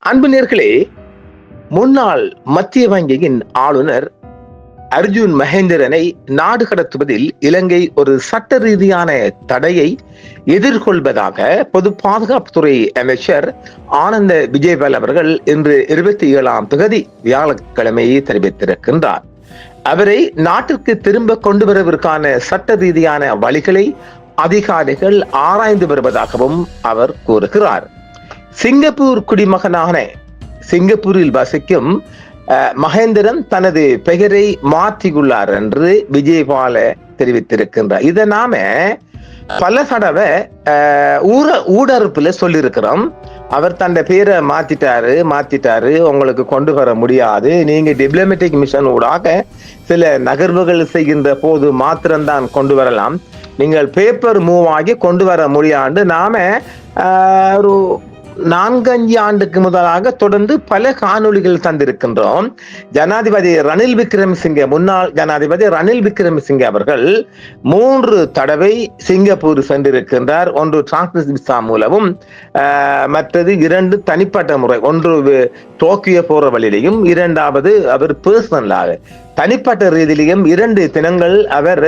அன்பு நேர்களே, முன்னாள் மத்திய வங்கியின் ஆளுநர் அர்ஜுன் மகேந்திரனை நாடு கடத்துவதில் இலங்கை ஒரு சட்ட ரீதியான தடையை எதிர்கொள்வதாக பொது பாதுகாப்புத்துறை அமைச்சர் ஆனந்த விஜயபால் அவர்கள் இன்று 27 வியாழக்கிழமை தெரிவித்திருக்கின்றார். அவரை நாட்டிற்கு திரும்ப கொண்டு வருவதற்கான சட்ட ரீதியான வழிகளை அதிகாரிகள் ஆராய்ந்து வருவதாகவும் அவர் கூறுகிறார். சிங்கப்பூர் குடிமகனான சிங்கப்பூரில் வசிக்கும் மகேந்திரன் தனது பெயரை மாற்றியுள்ளார் என்று விஜயபால தெரிவித்திருக்கின்றார். இதை நாம பல தடவை ஊடறுப்புல சொல்லியிருக்கிறோம். அவர் தன் பேரை மாத்திட்டாரு, உங்களுக்கு கொண்டு வர முடியாது, நீங்க டிப்ளமேட்டிக் மிஷன் ஊடாக சில நகர்வுகள் செய்கின்ற போது மாத்திரம்தான் கொண்டு வரலாம், நீங்கள் பேப்பர் மூவ் ஆகி கொண்டு வர முடியாது. நாம ஒரு 4-5 ஆண்டுக்கு முதலாக தொடர்ந்து பல காணொளிகள் தந்திருக்கின்றோம். ஜனாதிபதி ரணில் விக்ரமசிங்கே, முன்னாள் ஜனாதிபதி ரணில் விக்ரமசிங்கே அவர்கள் 3 தடவை சிங்கப்பூர் சென்றிருக்கின்றார். ஒன்று டிரான்சிட் விசா மூலமும், மற்றது 2 தனிப்பட்ட முறை, ஒன்று டோக்கியோ போற வழியிலையும், 2வது அவர் பர்சனலாக தனிப்பட்ட ரீதியிலையும் 2 தினங்கள் அவர்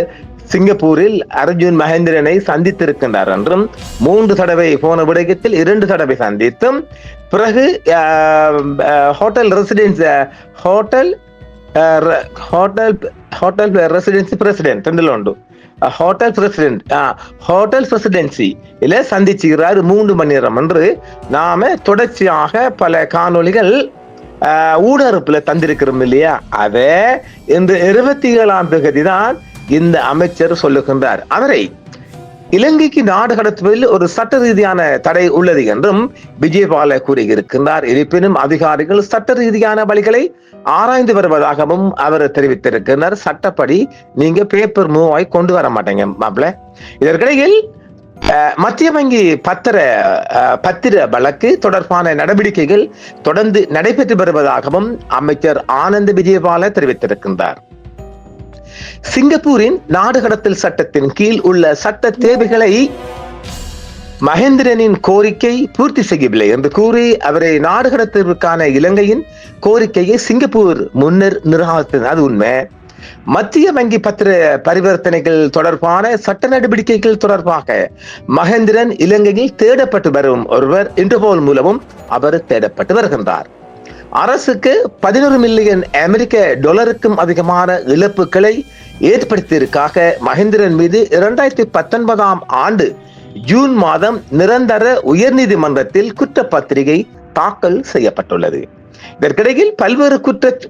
சிங்கப்பூரில் அர்ஜுன் மகேந்திரனை சந்தித்திருக்கின்றார் என்றும், 3 தடவை போன விடயத்தில் 2 தடவை சந்தித்தும், பிறகு hotel residency president hotel presidency இல்ல சந்திச்சுகிறார் 3 மணி நேரம் என்று நாம தொடர்ச்சியாக பல காணொளிகள் ஊடறுப்புல தந்திருக்கிறோம் இல்லையா? அதே இந்த 27 தான் இந்த அமைச்சர் சொல்லுகின்றார். அவரை இலங்கைக்கு நாடு கடத்துவதில் ஒரு சட்ட ரீதியான தடை உள்ளது என்றும் விஜயபால கூறியிருக்கின்றார். இருப்பினும் அதிகாரிகள் சட்ட ரீதியான வழிகளை ஆராய்ந்து வருவதாகவும் அவர் தெரிவித்திருக்கிறார். சட்டப்படி நீங்க பேப்பர் மூவ் ஆகி கொண்டு வர மாட்டேங்க மாப்பிள்ள. இதற்கிடையில் மத்திய வங்கி பத்திர வழக்கு தொடர்பான நடவடிக்கைகள் தொடர்ந்து நடைபெற்று வருவதாகவும் அமைச்சர் ஆனந்த விஜயபால தெரிவித்திருக்கின்றார். சிங்கப்பூரின் நாடு கடத்தல் சட்டத்தின் கீழ் உள்ள சட்ட தேவைகளை மகேந்திரனின் கோரிக்கை பூர்த்தி செய்யவில்லை என்று கூறி அவரை நாடு கடத்துவதற்கான இலங்கையின் கோரிக்கையை சிங்கப்பூர் முன்னர் நிராகரித்தது. அது உண்மை. மத்திய வங்கி பத்திர பரிவர்த்தனைகள் தொடர்பான சட்ட நடவடிக்கைகள் தொடர்பாக மகேந்திரன் இலங்கையில் தேடப்பட்டு வரும் ஒருவர் இன்டர்போல் மூலமும் அவர் தேடப்பட்டு வருகின்றார். அரசுக்கு 11 மில்லியன் அமெரிக்க டாலருக்கும் அதிகமான இழப்புகளை ஏற்படுத்தியதற்காக மகேந்திரன் மீது 2019 ஆண்டு ஜூன் மாதம் நிரந்தர உயர்நீதிமன்றத்தில் குற்றப்பத்திரிகை தாக்கல் செய்யப்பட்டுள்ளது. இதற்கிடையில் பல்வேறு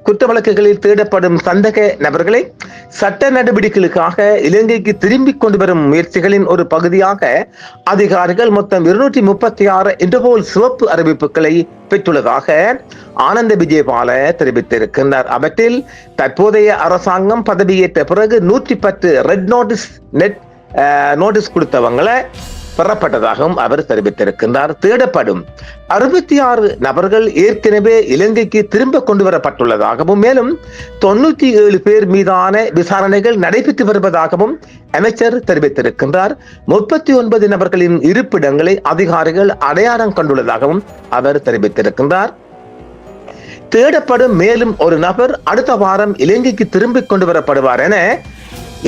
குற்ற வழக்குகளில் தேடப்படும் சந்தேக நபர்களை சட்ட நடவடிக்கைகளுக்காக இலங்கைக்கு திரும்பிக் கொண்டு வரும் முயற்சிகளின் ஒரு பகுதியாக அதிகாரிகள் மொத்தம் 236 இன்டர்போல் சிவப்பு அறிவிப்புகளை பெற்றுள்ளதாக ஆனந்த விஜயபால தெரிவித்திருக்கின்றார். அவற்றில் தற்போதைய அரசாங்கம் பதவியேற்ற பிறகு 110 ரெட் நோட்டீஸ் கொடுத்தவங்களை பெறப்பட்டதாகவும் அவர் தெரிவித்திருக்கின்றார். தேடப்படும் 66 நபர்கள் ஏற்கனவே இலங்கைக்கு திரும்ப கொண்டு வரப்பட்டுள்ளதாகவும், மேலும் 97 பேர் மீதான விசாரணைகள் நடைபெற்று வருவதாகவும் அமைச்சர் தெரிவித்திருக்கின்றார். 39 நபர்களின் இருப்பிடங்களை அதிகாரிகள் அடையாளம் கண்டுள்ளதாகவும் அவர் தெரிவித்திருக்கின்றார். தேடப்படும் மேலும் ஒரு நபர் அடுத்த வாரம் இலங்கைக்கு திரும்பிக் கொண்டு வரப்படுவார் என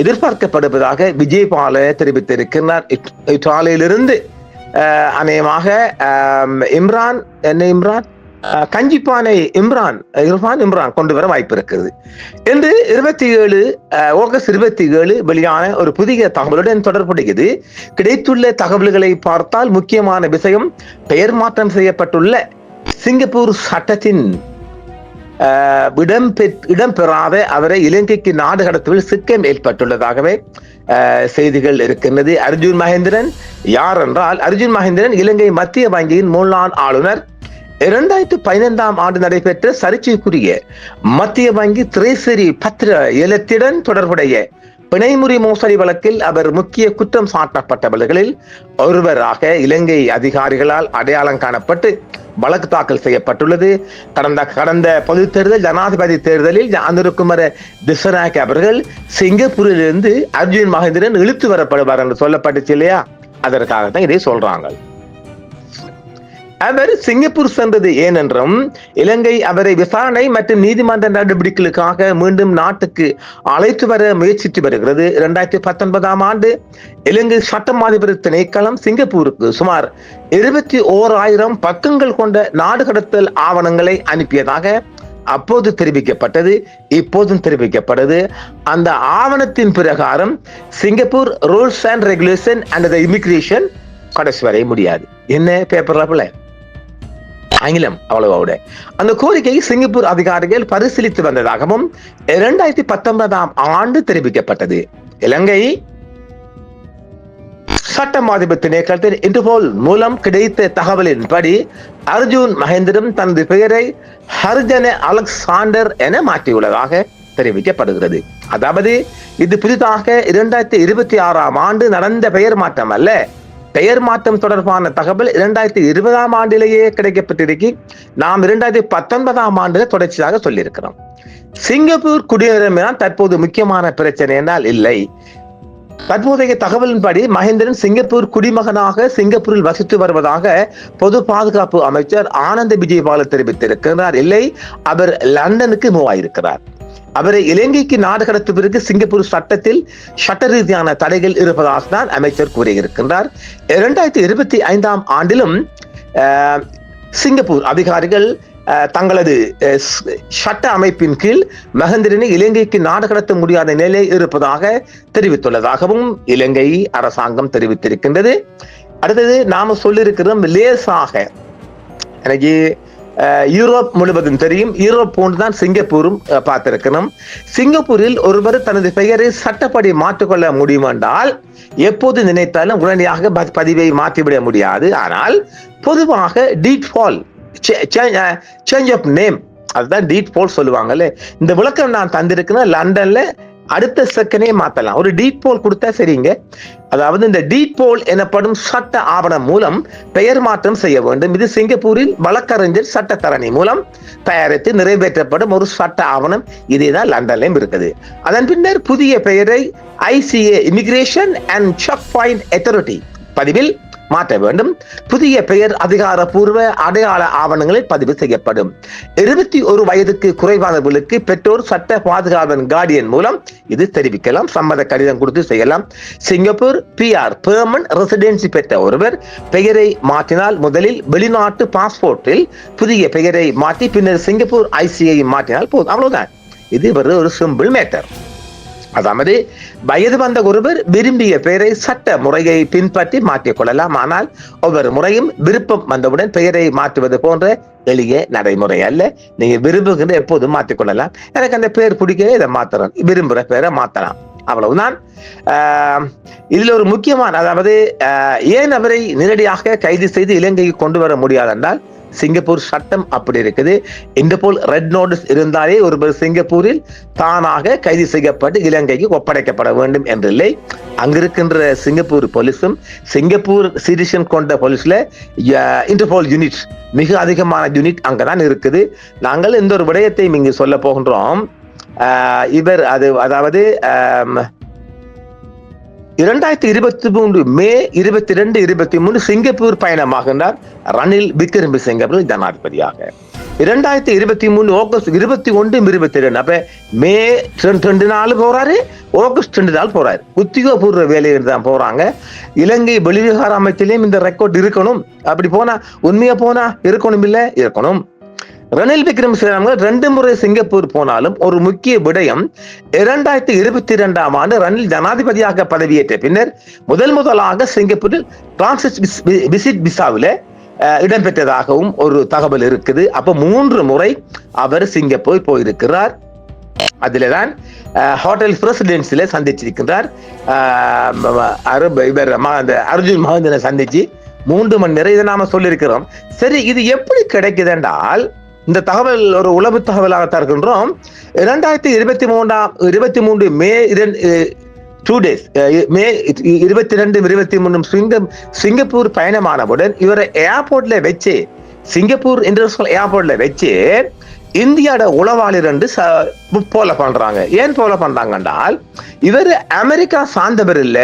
எதிர்பார்க்கப்படுவதாக விஜயபால தெரிவித்திருக்கிறார். இத்தாலியிலிருந்து அநேகமாக கஞ்சிப்பானை இம்ரான் கொண்டு வர வாய்ப்பு இருக்கிறது என்று ஆகஸ்ட் 27 வெளியான ஒரு புதிய தகவலுடன் தொடர்புடையது. கிடைத்துள்ள தகவல்களை பார்த்தால் முக்கியமான விஷயம், பெயர் மாற்றம் செய்யப்பட்டுள்ள சிங்கப்பூர் சட்டத்தின் இடம்பெறாத அவரை இலங்கைக்கு நாடு கடத்துவதில் சிக்கம் ஏற்பட்டுள்ளதாகவே செய்திகள் இருக்கின்றது. அர்ஜுன் மகேந்திரன் யார் என்றால், அர்ஜுன் மகேந்திரன் இலங்கை மத்திய வங்கியின் முன்னாள் ஆளுநர். 2015 ஆண்டு நடைபெற்ற சர்ச்சைக்குரிய மத்திய வங்கி திரேசரி பத்திர ஏலத்துடன் தொடர்புடைய பிணைமுறி மோசடி வழக்கில் அவர் முக்கிய குற்றம் சாட்டப்பட்டவர்களில் ஒருவராக இலங்கை அதிகாரிகளால் அடையாளம் காணப்பட்டு வழக்கு தாக்கல் செய்யப்பட்டுள்ளது. கடந்த பொது தேர்தல் ஜனாதிபதி தேர்தலில் அனுருகுமார திஸ்ஸநாயக்க அவர்கள் சிங்கப்பூரிலிருந்து அர்ஜுன் மகேந்திரன் இழுத்து வரப்படுவார் என்று சொல்லப்பட்டுச்சு இல்லையா? அதற்காகத்தான் இதை சொல்றாங்க. அவர் சிங்கப்பூர் சென்றது ஏனென்றும் இலங்கை அவரை விசாரணை மற்றும் நீதிமன்ற நடவடிக்கைகளுக்காக மீண்டும் நாட்டுக்கு அழைத்து வர முயற்சித்து வருகிறது. 2019 ஆண்டு இலங்கை சட்டமாதிபர் திணைக்களம் சிங்கப்பூருக்கு சுமார் 21,000 பக்கங்கள் கொண்ட நாடு கடத்தல் ஆவணங்களை அனுப்பியதாக அப்போது தெரிவிக்கப்பட்டது, இப்போதும் தெரிவிக்கப்பட்டது. அந்த ஆவணத்தின் பிரகாரம் Singapore rules and regulation and immigration கடைசி வரை முடியாது. என்ன பேப்பர்ல ஆங்கிலம் அவ்வளவோட அந்த கோரிக்கையை சிங்கப்பூர் அதிகாரிகள் பரிசீலித்து வந்ததாகவும் 2019 ஆண்டு தெரிவிக்கப்பட்டது. இலங்கை சட்டமாதிபர் திணைக்களத்தில் இன்டர்போல் மூலம் கிடைத்த தகவலின்படி அர்ஜுன் மகேந்திரன் தனது பெயரை ஹர்ஜன அலெக்சாண்டர் என மாற்றியுள்ளதாக தெரிவிக்கப்படுகிறது. அதாவது இது புதிதாக 2026 ஆண்டு நடந்த பெயர் மாற்றம் அல்ல. பெயர் மாற்றம் தொடர்பான தகவல் 2020 ஆண்டிலேயே கிடைக்கப்பட்டிருக்கு. நாம் 2019 ஆண்டு தொடர்ச்சியாக சொல்லியிருக்கிறோம். சிங்கப்பூர் குடியுரிமை தற்போது முக்கியமான பிரச்சனை என்றால் இல்லை. தற்போதைய தகவலின்படி மகேந்திரன் சிங்கப்பூர் குடிமகனாக சிங்கப்பூரில் வசித்து வருவதாக பொது பாதுகாப்பு அமைச்சர் ஆனந்த விஜயபால தெரிவித்திருக்கிறார். இல்லை, அவர் லண்டனுக்கு மூவ் ஆயிருக்கிறார். அவரை இலங்கைக்கு நாடு கடத்துவதற்கு சிங்கப்பூர் சட்டத்தில் சட்ட ரீதியான தடைகள் இருப்பதாக தான் அமைச்சர் கூறியிருக்கின்றார். 2025 ஆண்டிலும் சிங்கப்பூர் அதிகாரிகள் தங்களது சட்ட அமைப்பின் கீழ் மகேந்திரனை இலங்கைக்கு நாடு கடத்த முடியாத நிலை இருப்பதாக தெரிவித்துள்ளதாகவும் இலங்கை அரசாங்கம் தெரிவித்திருக்கின்றது. அடுத்தது நாம சொல்லியிருக்கிறோம், லேசாக எனக்கு யூரோப் முழுவதும் தெரியும். யூரோப் போன்றுதான் சிங்கப்பூரும் பார்த்திருக்கணும். சிங்கப்பூரில் ஒருவர் தனது பெயரை சட்டப்படி மாற்றிக்கொள்ள முடியும் என்றால் எப்போது நினைத்தாலும் உடனடியாக பதிவை மாற்றிவிட முடியாது. ஆனால் பொதுவாக டீட்ஃபால் சேஞ்ச் ஆஃப் நேம், அதுதான் டீட்ஃபால் சொல்லுவாங்கல்ல. இந்த விளக்கம் நான் தந்திருக்கேன். லண்டன்ல அடுத்த செகண்டே மாத்தலாம். ஒரு டீட் போல் கொடுத்தா சரிங்க. அதாவது இந்த டீட் போல் எனப்படும் சட்ட ஆவணம் மூலம் பெயர் மாற்றம் செய்ய வேண்டும். இது சிங்கப்பூரில் வழக்கறிஞர் சட்டத்தரணி மூலம் தயாரித்து நிறைவேற்றப்படும் ஒரு சட்ட ஆவணம். இதேதான் லண்டன்லயும் இருக்குது. அதன் பின்னர் புதிய பெயரை ICA immigration and check point authority பதிவில் மாற்ற வேண்டும். புதிய பெயர் அதிகாரப்பூர்வ அடையாள ஆவணங்களில் பதிவு செய்யப்படும். 21 வயதுக்கு குறைவானவர்களுக்கு பெற்றோர் சட்ட பாதுகாவலன் கார்டியன் மூலம் இது தெரிவிக்கலாம். சம்மத கடிதம் கொடுத்து செய்யலாம். சிங்கப்பூர் PR பெர்மனன்ட் ரெசிடென்சி பெற்ற ஒருவர் பெயரை மாற்றினால் முதலில் வெளிநாட்டு பாஸ்போர்ட்டில் புதிய பெயரை மாற்றி பின்னர் சிங்கப்பூர் ICA மாற்றினால் போதும். அவ்வளவுதான். இது ஒரு சிம்பிள் மேட்டர். அதாவது வயது வந்த ஒருவர் விரும்பிய பெயரை சட்ட முறையை பின்பற்றி மாற்றிக் கொள்ளலாம். ஆனால் ஒவ்வொரு முறையும் விருப்பம் வந்தவுடன் பெயரை மாற்றுவது போன்ற எளிய நடைமுறை அல்ல. நீங்க விரும்புகின்ற எப்போதும் மாற்றிக்கொள்ளலாம். எனக்கு அந்த பெயர் பிடிக்கவே இதை மாத்தலாம், விரும்புகிற பெயரை மாற்றலாம். அவ்வளவுதான். இதுல ஒரு முக்கியமான, அதாவது ஏன் அவரை நேரடியாக கைது செய்து இலங்கைக்கு கொண்டு வர முடியாது என்றால் சிங்கப்பூர் சட்டம் அப்படி இருக்குது. இன்டர்போல் ரெட் நோட்டீஸ் இருந்தாலே ஒருவர் சிங்கப்பூரில் தானாக கைது செய்யப்பட்டு இலங்கைக்கு ஒப்படைக்கப்பட வேண்டும் என்றில்லை. அங்கிருக்கின்ற சிங்கப்பூர் போலீஸும் சிங்கப்பூர் சிட்டிசன் கொண்ட போலீஸ்ல இன்டர்போல் யூனிட் மிக அதிகமான யூனிட் அங்கதான் இருக்குது. நாங்கள் இந்த ஒரு விடயத்தையும் இங்கு சொல்ல போகின்றோம். அதாவது 2023 மே 22, 23 சிங்கப்பூர் பயணமாகின்றார் ரணில் விக்ரமசிங்கே அவர்கள் ஜனாதிபதியாக. 2023 ஆகஸ்ட் 21, 22 அப்ப மே 2 நாள் போறாரு, ஆகஸ்ட் 2 நாள் போறாரு. உத்தியோகபூர்வ வேலையில் தான் போறாங்க. இலங்கை வெளிவிவகார அமைச்சிலையும் இந்த ரெக்கார்ட் இருக்கணும். அப்படி போனா உண்மையா போனா இருக்கணும், இல்ல இருக்கணும். ரணில் விக்ரமசிங்கே 2 முறை சிங்கப்பூர் போனாலும் ஒரு முக்கிய விடயம், 2022 ஆண்டு ரணில் ஜனாதிபதியாக பதவியேற்ற பின்னர் முதலாக சிங்கப்பூரில் டிரான்சிட் விசிட் விசாவில் இடம்பெற்றதாகவும் ஒரு தகவல் இருக்குது. அப்ப 3 முறை அவர் சிங்கப்பூர் போயிருக்கிறார். அதுலதான் ஹோட்டல் பிரசிடென்சில சந்திச்சிருக்கிறார். அர்ஜுன் மகேந்திரனை சந்திச்சு 3 மணி நேரம் இதை நாம சொல்லியிருக்கிறோம். சரி, இது எப்படி கிடைக்குது என்றால் இந்த தகவல் ஒரு உளவு தகவலாக தருகின்றோம். 2023 மே 2 டேஸ் மே 22, 23 சிங்கப்பூர் பயணமானவுடன் இவரை ஏர்போர்ட்ல வச்சு, சிங்கப்பூர் இன்டர்நேஷனல் ஏர்போர்ட்ல வச்சு இந்தியாவோட உளவாளி ரெண்டு போல பண்றாங்க. ஏன் போல பண்றாங்க என்றால், இவர் அமெரிக்கா சார்ந்தவர் இல்ல,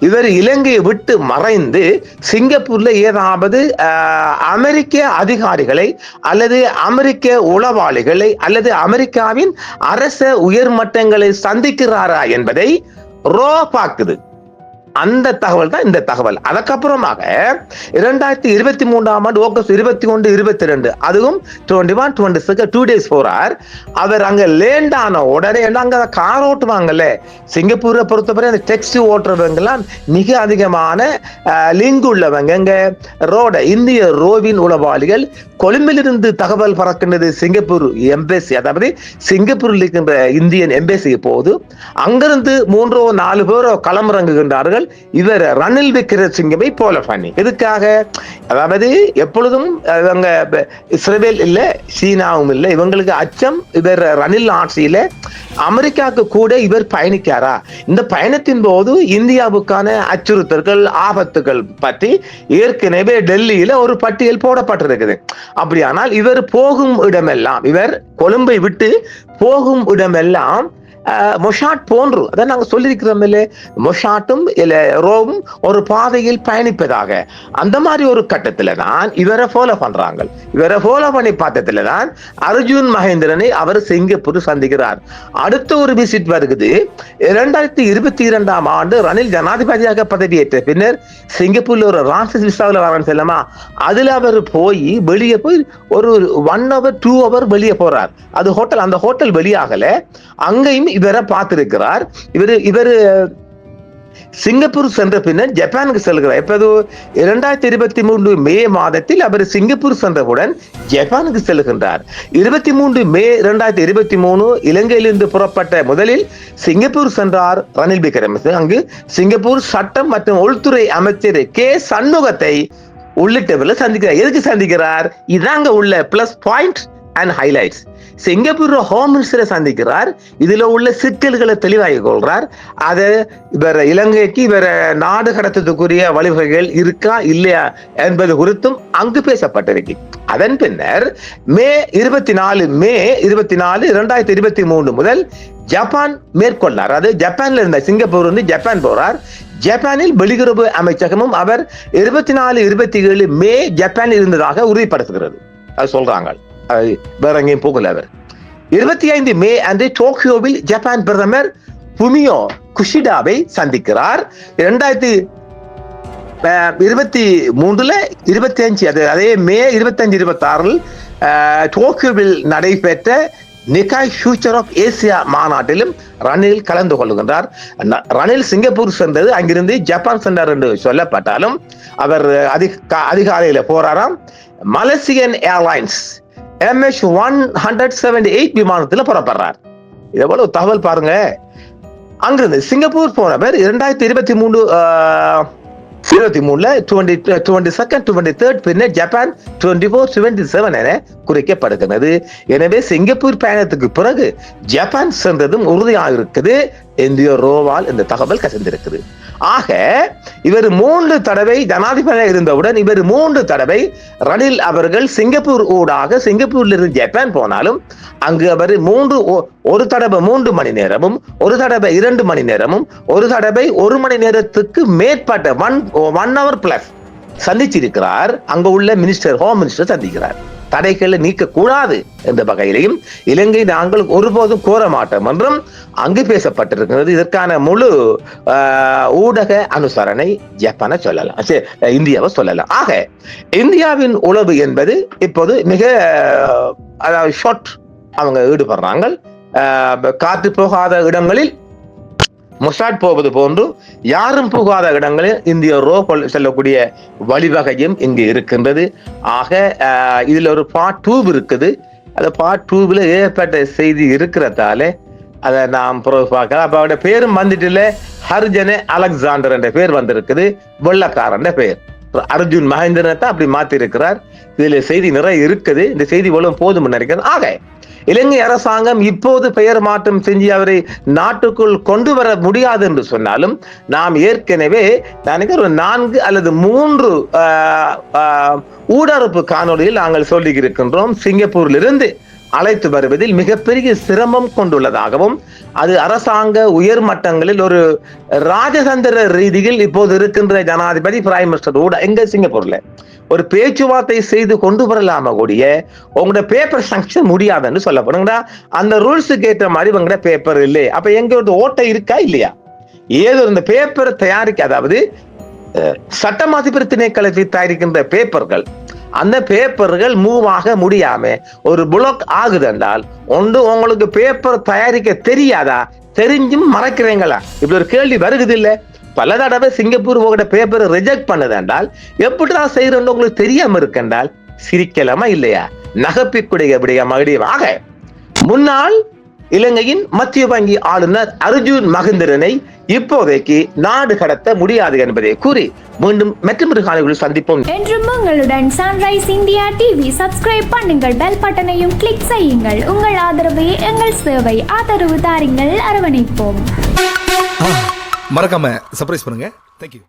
இவர் இலங்கையை விட்டு மறைந்து சிங்கப்பூர்ல ஏதாவது அமெரிக்க அதிகாரிகளை அல்லது அமெரிக்க உளவாளிகளை அல்லது அமெரிக்காவின் அரச உயர்மட்டங்களை சந்திக்கிறாரா என்பதை ரோ பார்க்குது. அந்த தகவல் தான் இந்த தகவல். அதுக்கப்புறமாக 2023 ஆகஸ்ட் 21, 22 அதுவும் 21, 22 2 days போறார். அவர் அங்க லேண்ட் ஆன உடனே அங்க கார் ஓட்டுவாங்கல்ல, சிங்கப்பூரை பொறுத்தவரை அந்த டெக்ஸி ஓட்டுறவங்க எல்லாம் மிக அதிகமான லிங்க் உள்ளவங்க. இங்க இந்திய ரோவின் உளவாளிகள் கொழும்பிலிருந்து தகவல் பறக்கின்றது சிங்கப்பூர் எம்பசி, அதாவது சிங்கப்பூரில் இருக்கின்ற இந்தியன் எம்பசி போது அங்கிருந்து 3-4 பேரோ களமிறங்குகின்றார்கள். இவர் ரணில் விக்ரமசிங்கவை போல பண்ணி எதுக்காக? அதாவது எப்பொழுதும் இவங்க இஸ்ரேல் இல்ல, சீனாவும் இல்ல, இவங்களுக்கு அச்சம் இவர் ரணில் ஆட்சியில அமெரிக்காவுக்கு கூட இவர் பயணிக்காரா, இந்த பயணத்தின் போது இந்தியாவுக்கான அச்சுறுத்தல்கள் ஆபத்துகள் பற்றி ஏற்கனவே டெல்லியில ஒரு பட்டியல் போடப்பட்டிருக்குது. அப்படியானால் இவர் போகும் இடமெல்லாம், இவர் கொழும்பை விட்டு போகும் இடமெல்லாம் மொஷாட் போன்று, அதான் நாங்க சொல்லியிருக்கிறோம் இல்ல, மொஷாட்டும் இல்ல ரோவும் ஒரு பாதையில் பயணிப்பதாக. அந்த மாதிரி ஒரு கட்டத்துல தான் இவரை ஃபாலோ பண்றாங்க. இவரை ஃபாலோ பண்ணி பார்த்ததுல தான் அர்ஜுன் மகேந்திரனை அவர் சிங்கப்பூர் சந்திக்கிறார். அடுத்த ஒரு விசிட் வருகிறது 2022 ரணில் ஜனாதிபதியாக பதவியேற்ற பின்னர் சிங்கப்பூர்ல ஒரு ரான்சிஸ் விசாவில் வரன்னு செல்லமா, அதுல அவர் போய் வெளியே போய் ஒரு 1 hour 2 hour வெளியே போறார். அது ஹோட்டல், அந்த ஹோட்டல் வெளியாகல, அங்கேயும் இவரை பார்த்திருக்கிறார். இவர் சிங்கப்பூர் சென்ற பின்னர் ஜப்பானுக்கு செல்கிறார். எப்போது 2023 மே மாதத்தில் அவர் சிங்கப்பூர் சென்றவுடன் ஜப்பானுக்கு செல்கின்றார். 23 மே 2023 இலங்கையிலிருந்து புறப்பட்ட முதலில் சிங்கப்பூர் சென்றார் ரணில் விக்ரமசிங்கே. அங்கு சிங்கப்பூர் சட்டம் மற்றும் உள்துறை அமைச்சர் கே சண்முகத்தை உள்ளிட்டவர்களை சந்திக்கிறார். எதுக்கு சந்திக்கிறார்? இதாங்க உள்ள plus point and highlights. Singapore home மினிஸ்டரை சந்திக்கிறார். இதுல உள்ள சிக்கல்களை தெளிவாகி கொள்றார். அது இவர இலங்கைக்கு இவர நாடு கடத்தத்துக்குரிய வழிவகைகள் இருக்கா இல்லையா என்பது குறித்தும் அங்கு பேசப்பட்டிருக்கு. அதன் பின்னர் மே 24, 2023 முதல் ஜப்பான் மேற்கொண்டார். அது ஜப்பான்ல இருந்த சிங்கப்பூர் வந்து ஜப்பான் போறார். ஜப்பானில் வெளியுறவு அமைச்சகமும் அவர் 24, 27 மே ஜப்பான் இருந்ததாக உறுதிப்படுத்துகிறது. அது சொல்றாங்க, வேற எங்கேயும் போகல. அவர் 25 மே அன்று டோக்கியோவில் ஜப்பான் பிரதமர் ஃபுமியோ கிஷிடாவை சந்திக்கிறார். 2023 25 அதே மே 25, 26 டோக்கியோவில் நடைபெற்ற நிகாய் ஃபியூச்சர் ஆஃப் ஏசியா மாநாட்டிலும் ரணில் கலந்து கொள்கின்றார். ரணில் சிங்கப்பூர் சென்றது, அங்கிருந்து ஜப்பான் சென்றார் என்று சொல்லப்பட்டாலும் அவர் அதிகாலையில போறாராம். மலேசியன் ஏர்லைன்ஸ் MH178 விமானத்தில் புறப்படுறார். எவ்வளவு தகவல் பாருங்க. அங்கிருந்து சிங்கப்பூர் போனவர் 2023 22nd, 23rd பின்னர் ஜப்பான் 24, 27 என குறிக்கப்படுகிறது. எனவே சிங்கப்பூர் பயணத்துக்கு பிறகு ஜப்பான் சென்றதும் உறுதியாக இருக்குது. இந்திய ரோவால் இந்த தகவல் கசிந்திருக்குது. ஆக இவர் 3 தடவை ஜனாதிபதியாக இருந்தவுடன் இவர் 3 தடவை ரணில் அவர்கள் சிங்கப்பூர் ஊடாக சிங்கப்பூர்ல இருந்து ஜப்பான் போனாலும் அங்கு அவர் ஒரு தடவை 3 மணி நேரமும், ஒரு தடவை 2 மணி நேரமும், ஒரு தடவை 1 மணி நேரத்துக்கு மேற்பட்ட 1 hour பிளஸ் சந்திச்சிருக்கிறார். அங்க உள்ள ஹோம் மினிஸ்டர் சந்திக்கிறார். தடைகளை நீக்க கூடாது என்ற வகையிலையும் இலங்கை நாங்கள் ஒருபோதும் கோர மாட்டோம் என்றும் அங்கு பேசப்பட்டிருக்கிறது. இதற்கான முழு ஊடக அனுசரணை ஜப்பானை சொல்லலாம், இந்தியாவை சொல்லலாம். ஆக இந்தியாவின் உளவு என்பது இப்போது மிக ஷார்ட் அவங்க ஈடுபடுறாங்க. காற்று போகாத இடங்களில் மொசாட் போவது போன்று யாரும் போகாத இடங்களில் இந்திய ரோ செல்லக்கூடிய வழிவகையும் இங்கு இருக்கின்றது. ஆக இதுல ஒரு பார்ட் 2 இருக்குது. அந்த பார்ட் 2ல ஏற்பட்ட செய்தி இருக்கிறதால அதை நாம் பார்க்கலாம். அப்ப அவருடைய பேரும் வந்துட்டு இல்ல, ஹர்ஜனே அலெக்சாண்டர் என்ற பேர் வந்திருக்குது. வெள்ளக்காரன் பேர் அர்ஜுன் மகேந்திரனை தான் அப்படி மாத்தி இருக்கிறார். இதுல செய்தி நிறைய இருக்குது. இந்த செய்தி இவ்வளவு போதும் நினைக்கிறேன். ஆக இலங்கை அரசாங்கம் இப்போது பெயர் மாற்றம் செஞ்சு அவரை நாட்டுக்குள் கொண்டு வர முடியாது என்று சொன்னாலும் நாம் ஏற்கனவே ஒரு 4 அல்லது 3 ஊடறுப்பு காணொலியில் நாங்கள் சொல்லி இருக்கின்றோம். சிங்கப்பூரிலிருந்து அழைத்து வருவதில் மிகப்பெரிய சிரமம் கொண்டுள்ளதாகவும் அது அரசாங்க உயர் மட்டங்களில் ஒரு ராஜதந்திர ரீதியில் இப்போது இருக்கின்ற ஜனாதிபதி பிரைம் மினிஸ்டர் கூட எங்க சிங்கப்பூர்ல ஒரு பேச்சுவார்த்தை செய்து கொண்டு வரலாம கூடிய உங்களோட பேப்பர் சங்ஷன் முடியாதுன்னு சொல்லப்படுங்களா. அந்த ரூல்ஸுக்கு ஏற்ற மாதிரி உங்களோட பேப்பர் இல்லை. அப்ப எங்க ஓட்டை இருக்கா இல்லையா? ஏதோ இந்த பேப்பர் தயாரிக்க, அதாவது சட்டம் அதிபர் திணைக்களத்தில் தயாரிக்கின்ற பேப்பர்கள், அந்த பேப்பர்கள் மூவ் ஆக முடியாம ஒரு புளாக் ஆகுது என்றால் ஒன்று உங்களுக்கு பேப்பர் தயாரிக்க தெரியாதா, தெரிஞ்சும் மறைக்கிறீங்களா? இப்படி ஒரு கேள்வி வருகுது இல்ல. பல தடவை சிங்கப்பூர் உங்களோட பேப்பரை ரிஜெக்ட் பண்ணது என்றால் எப்படிதான் செய்யறோம் உங்களுக்கு தெரியாம இருக்கின்றால் சிரிக்கலாமா இல்லையா? நகைப்பிக்கூடிய விடயமாக முன்னாள் இலங்கையின் மத்திய வங்கி ஆளுநர் அர்ஜுன் மகேந்திரனை இப்போதைக்கு நாடு கடத்த முடியாது என்பதை கூறி மீண்டும் மற்றொரு காணொளியில் சந்திப்போம். என்றும் உங்களுடன் சன்ரைஸ் இந்தியா டிவி சப்ஸ்கிரைப் பண்ணுங்கள், பெல் பட்டனையும் கிளிக் செய்யுங்கள். உங்கள் ஆதரவே எங்கள் சேவை. ஆதரவு தாருங்கள், அரவணைப்போம். மறக்காம சர்ப்ரைஸ் பண்ணுங்க. தேங்க்யூ.